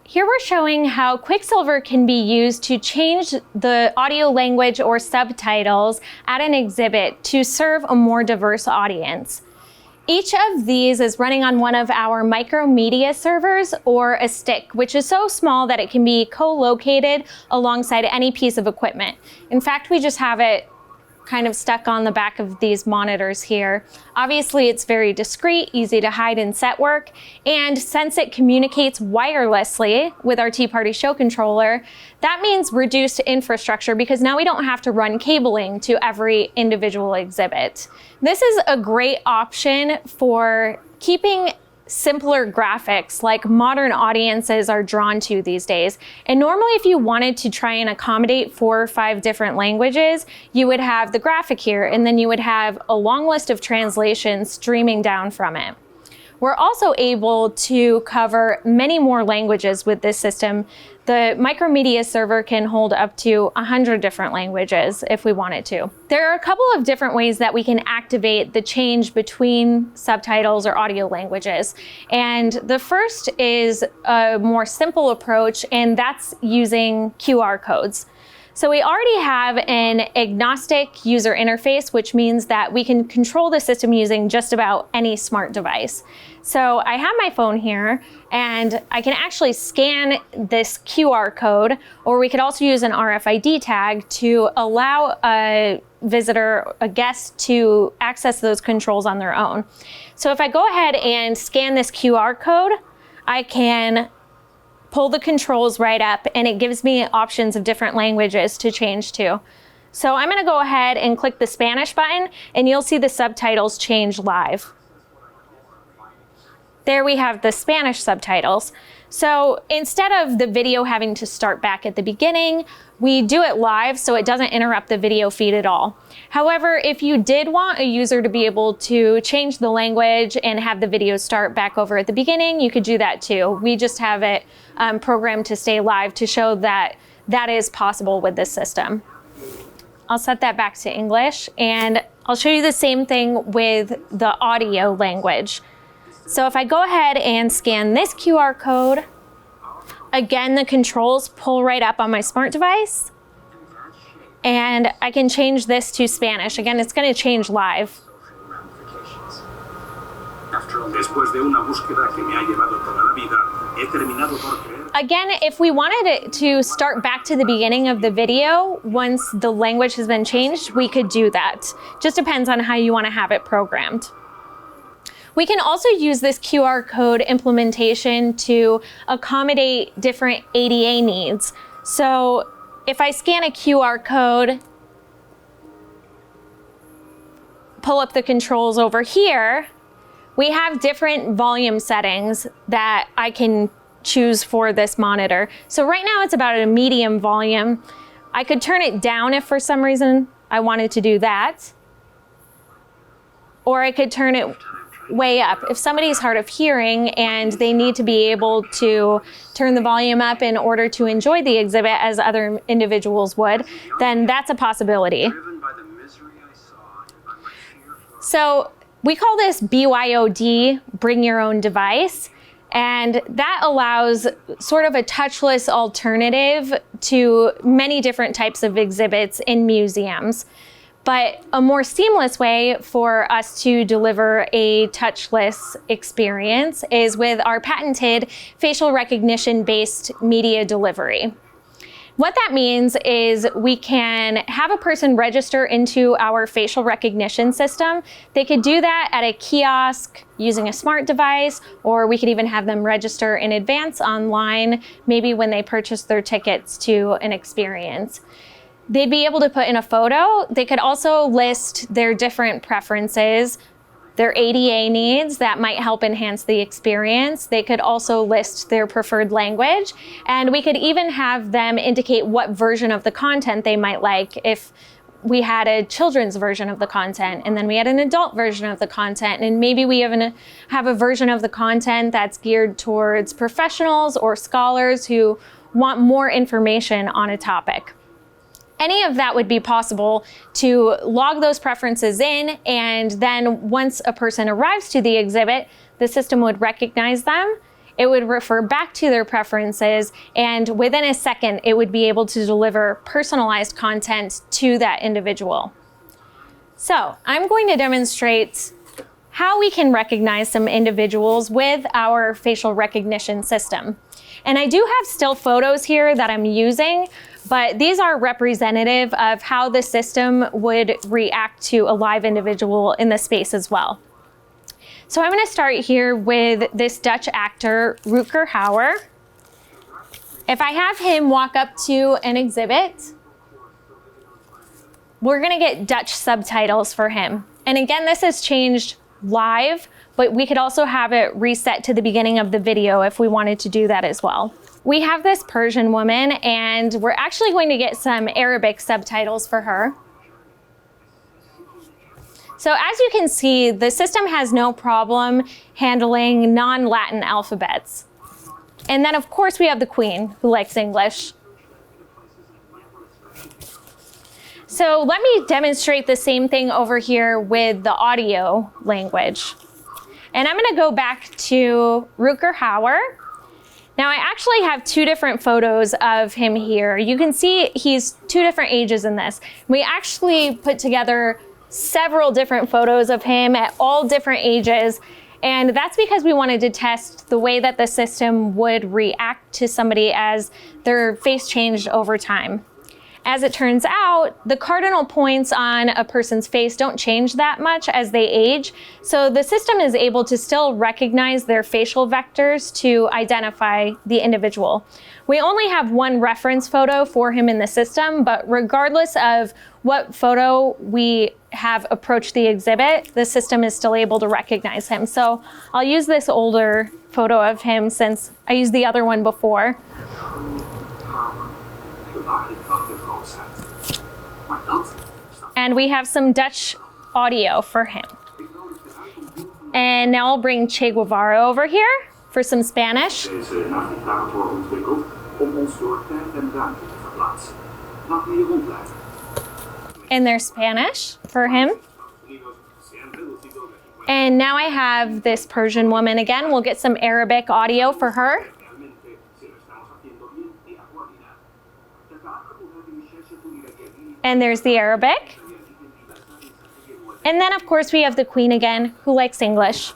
Here we're showing how QuickSilver can be used to change the audio language or subtitles at an exhibit to serve a more diverse audience. Each of these is running on one of our micromedia servers or a stick, which is so small that it can be co-located alongside any piece of equipment. In fact, we just have it kind of stuck on the back of these monitors here. Obviously, it's very discreet, easy to hide in set work, and since it communicates wirelessly with our Tea Party show controller, that means reduced infrastructure because now we don't have to run cabling to every individual exhibit. This is a great option for keeping simpler graphics like modern audiences are drawn to these days. And normally if you wanted to try and accommodate 4 or 5 different languages, you would have the graphic here and then you would have a long list of translations streaming down from it. We're also able to cover many more languages with this system. The micromedia server can hold up to 100 different languages if we wanted to. There are a couple of different ways that we can activate the change between subtitles or audio languages. And the first is a more simple approach, and that's using QR codes. So we already have an agnostic user interface, which means that we can control the system using just about any smart device. So I have my phone here and I can actually scan this QR code, or we could also use an RFID tag to allow a visitor, a guest, to access those controls on their own. So if I go ahead and scan this QR code, I can pull the controls right up and it gives me options of different languages to change to. So I'm going to go ahead and click the Spanish button and you'll see the subtitles change live. There we have the Spanish subtitles. So instead of the video having to start back at the beginning, we do it live so it doesn't interrupt the video feed at all. However, if you did want a user to be able to change the language and have the video start back over at the beginning, you could do that too. We just have it programmed to stay live to show that that is possible with this system. I'll set that back to English and I'll show you the same thing with the audio language. So if I go ahead and scan this QR code, again, the controls pull right up on my smart device and I can change this to Spanish. Again, it's going to change live. Again, if we wanted it to start back to the beginning of the video, once the language has been changed, we could do that. Just depends on how you want to have it programmed. We can also use this QR code implementation to accommodate different ADA needs. So if I scan a QR code, pull up the controls over here, we have different volume settings that I can choose for this monitor. So right now it's about a medium volume. I could turn it down if for some reason I wanted to do that. Or I could turn it way up. If somebody's hard of hearing and they need to be able to turn the volume up in order to enjoy the exhibit as other individuals would, then that's a possibility. So we call this BYOD, bring your own device, and that allows sort of a touchless alternative to many different types of exhibits in museums. But a more seamless way for us to deliver a touchless experience is with our patented facial recognition-based media delivery. What that means is we can have a person register into our facial recognition system. They could do that at a kiosk using a smart device, or we could even have them register in advance online, maybe when they purchase their tickets to an experience. They'd be able to put in a photo. They could also list their different preferences, their ADA needs that might help enhance the experience. They could also list their preferred language, and we could even have them indicate what version of the content they might like. If we had a children's version of the content, and then we had an adult version of the content, and maybe we even have a version of the content that's geared towards professionals or scholars who want more information on a topic. Any of that would be possible to log those preferences in, and then once a person arrives to the exhibit, the system would recognize them it would refer back to their preferences, and within a second, it would be able to deliver personalized content to that individual. So I'm going to demonstrate how we can recognize some individuals with our facial recognition system. And I do have still photos here that I'm using, but these are representative of how the system would react to a live individual in the space as well. So I'm going to start here with this Dutch actor, Rutger Hauer. If I have him walk up to an exhibit, we're going to get Dutch subtitles for him. And again, this has changed live, but we could also have it reset to the beginning of the video if we wanted to do that as well. We have this Persian woman, and we're actually going to get some Arabic subtitles for her. So as you can see, the system has no problem handling non-Latin alphabets. And then of course we have the Queen, who likes English. So let me demonstrate the same thing over here with the audio language. And I'm going to go back to Rutger Hauer. Now I actually have two different photos of him here. You can see he's two different ages in this. We actually put together several different photos of him at all different ages, and that's because we wanted to test the way that the system would react to somebody as their face changed over time. As it turns out, the cardinal points on a person's face don't change that much as they age, so the system is able to still recognize their facial vectors to identify the individual. We only have one reference photo for him in the system, but regardless of what photo we have approached the exhibit, the system is still able to recognize him. So I'll use this older photo of him since I used the other one before. And we have some Dutch audio for him. And now I'll bring Che Guevara over here for some Spanish. And there's Spanish for him. And now I have this Persian woman again. We'll get some Arabic audio for her. And there's the Arabic. And then of course we have the Queen again, who likes English.